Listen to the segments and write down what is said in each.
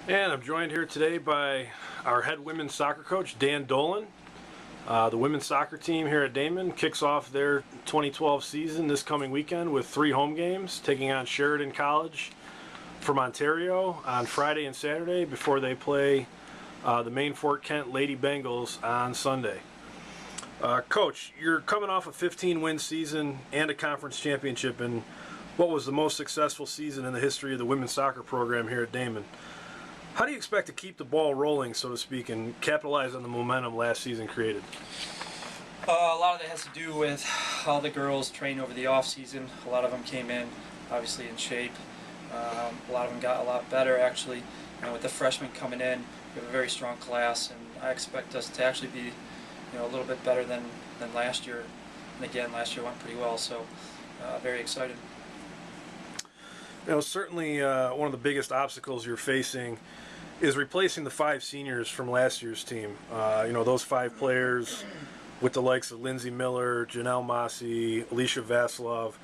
And I'm joined here today by our head women's soccer coach, Dan Dolan. The women's soccer team here at Damon kicks off their 2012 season this coming weekend with 3 home games, taking on Sheridan College from Ontario on Friday and Saturday before they play the Maine Fort Kent Lady Bengals on Sunday. Coach, you're coming off a 15-win season and a conference championship in what was the most successful season in the history of the women's soccer program here at Damon. How do you expect to keep the ball rolling, so to speak, and capitalize on the momentum last season created? A lot of that has to do with how the girls train over the off season. A lot of them came in, obviously, in shape. A lot of them got a lot better, actually. And with the freshmen coming in, we have a very strong class, and I expect us to actually be, a little bit better than last year. And again, last year went pretty well, so very excited. Certainly one of the biggest obstacles you're facing is replacing the 5 seniors from last year's team. Those 5 players with the likes of Lindsay Miller, Janelle Massey, Alicia Vasilov,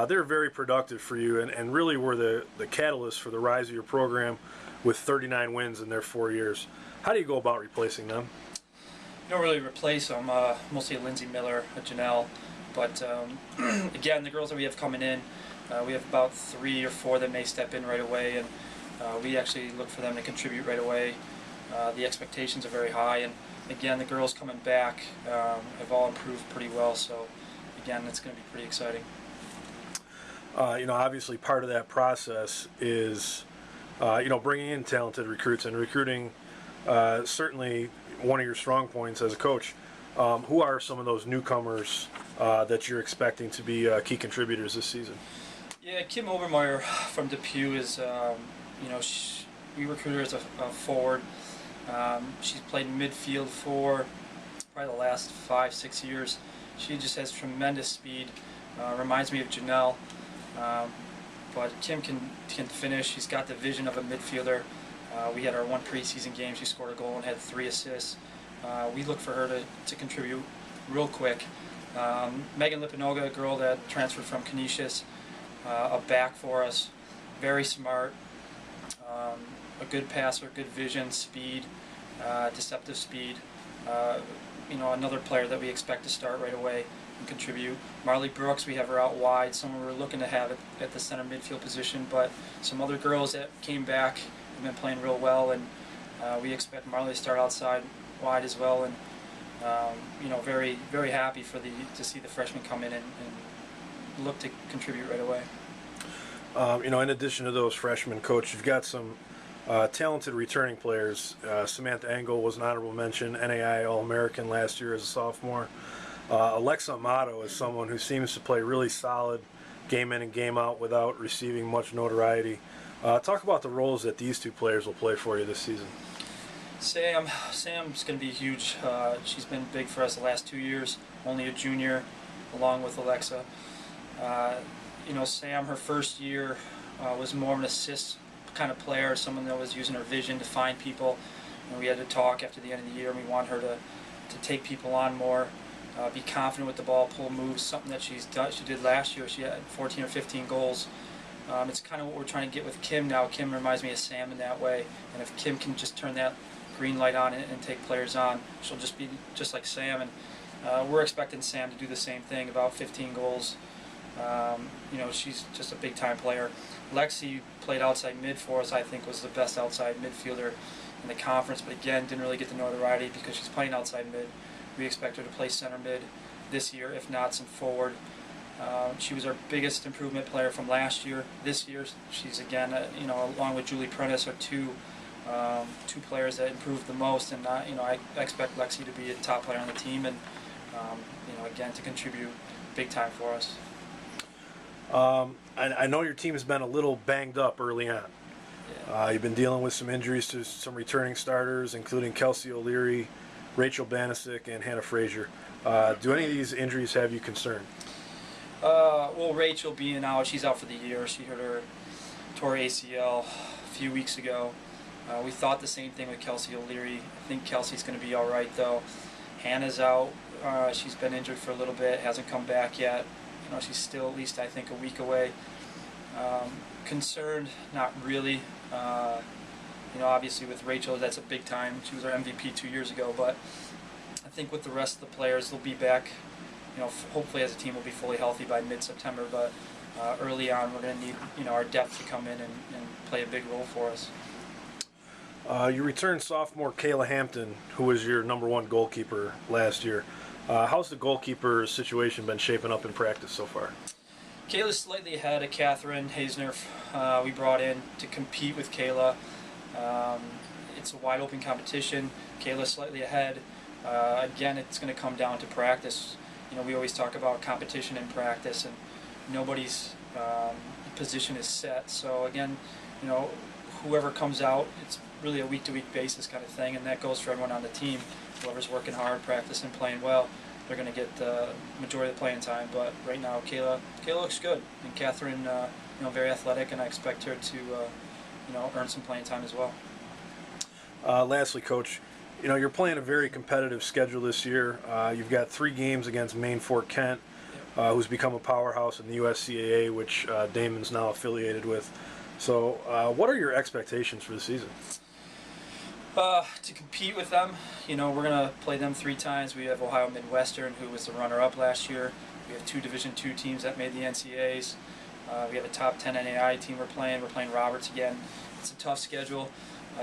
they're very productive for you and really were the catalyst for the rise of your program with 39 wins in their 4 years. How do you go about replacing them? You don't really replace them, mostly Lindsay Miller, Janelle, but again, the girls that we have coming in, we have about 3 or 4 that may step in right away, and we actually look for them to contribute right away. The expectations are very high, and again, the girls coming back have all improved pretty well, so again, it's going to be pretty exciting. Obviously part of that process is, bringing in talented recruits and recruiting, certainly one of your strong points as a coach. Who are some of those newcomers that you're expecting to be key contributors this season? Yeah, Kim Obermeyer from Depew is, we recruited her as a forward. She's played midfield for probably the last 5-6 years. She just has tremendous speed. Reminds me of Janelle. But Kim can finish. She's got the vision of a midfielder. We had our 1 preseason game. She scored a goal and had 3 assists. We look for her to contribute real quick. Megan Lipinoga, a girl that transferred from Canisius, a back for us, very smart, a good passer, good vision, speed, deceptive speed. Another player that we expect to start right away and contribute. Marley Brooks, we have her out wide, someone we're looking to have at the center midfield position, but some other girls that came back have been playing real well, and we expect Marley to start outside wide as well, and very, very happy to see the freshmen come in and look to contribute right away. In addition to those freshmen, Coach, you've got some talented returning players. Samantha Engel was an honorable mention, NAI All-American last year as a sophomore. Alexa Amato is someone who seems to play really solid game in and game out without receiving much notoriety. Talk about the roles that these 2 players will play for you this season. Sam's going to be huge. She's been big for us the last 2 years, only a junior, along with Alexa. Sam, her first year, was more of an assist kind of player, someone that was using her vision to find people. And we had to talk after the end of the year, and we want her to take people on more, be confident with the ball, pull moves, something that she did last year. She had 14 or 15 goals. It's kind of what we're trying to get with Kim now. Kim reminds me of Sam in that way, and if Kim can just turn that green light on and take players on, she'll just be just like Sam, and we're expecting Sam to do the same thing, about 15 goals. She's just a big-time player. Lexi played outside mid for us, I think was the best outside midfielder in the conference, but again, didn't really get the notoriety because she's playing outside mid. We expect her to play center mid this year, if not some forward. She was our biggest improvement player from last year. This year, she's again, along with Julie Prentice, are two players that improved the most, and I expect Lexi to be a top player on the team, and again, to contribute big time for us. I know your team has been a little banged up early on. Yeah. You've been dealing with some injuries to some returning starters, including Kelsey O'Leary, Rachel Banasic, and Hannah Frazier. Do any of these injuries have you concerned? Well, Rachel being out, she's out for the year. She hurt her tore ACL a few weeks ago. We thought the same thing with Kelsey O'Leary. I think Kelsey's going to be all right, though. Hannah's out. She's been injured for a little bit, hasn't come back yet. She's still at least, I think, a week away. Concerned, not really. You know, obviously with Rachel, that's a big time. She was our MVP 2 years ago, but I think with the rest of the players, they'll be back. You know, hopefully as a team, we'll be fully healthy by mid-September. But early on, we're going to need our depth to come in and play a big role for us. You returned sophomore Kayla Hampton, who was your #1 goalkeeper last year. How's the goalkeeper situation been shaping up in practice so far? Kayla's slightly ahead of Catherine Haisner. We brought in to compete with Kayla. It's a wide open competition. Kayla's slightly ahead. Again, it's going to come down to practice. You know, we always talk about competition in practice, and nobody's position is set. So again, you know, whoever comes out, it's really a week-to-week basis kind of thing, and that goes for everyone on the team. Whoever's working hard, practicing, playing well, they're going to get the majority of the playing time. But right now, Kayla looks good, and Catherine, very athletic, and I expect her to, earn some playing time as well. Lastly, Coach, you're playing a very competitive schedule this year. You've got 3 games against Maine Fort Kent, who's become a powerhouse in the USCAA, which Damon's now affiliated with. So, what are your expectations for the season? To compete with them, we're going to play them 3 times. We have Ohio Midwestern, who was the runner-up last year. We have 2 Division II teams that made the NCAAs. We have a top 10 NAI team we're playing. We're playing Roberts again. It's a tough schedule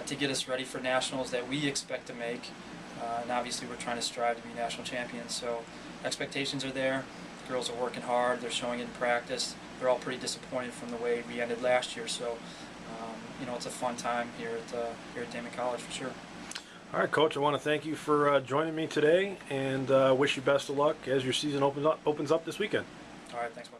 to get us ready for nationals that we expect to make. And obviously, we're trying to strive to be national champions. So expectations are there. The girls are working hard. They're showing it in practice. They're all pretty disappointed from the way we ended last year. So, it's a fun time here at Damon College for sure. All right, Coach, I want to thank you for joining me today, and wish you best of luck as your season opens up this weekend. All right, thanks, bud.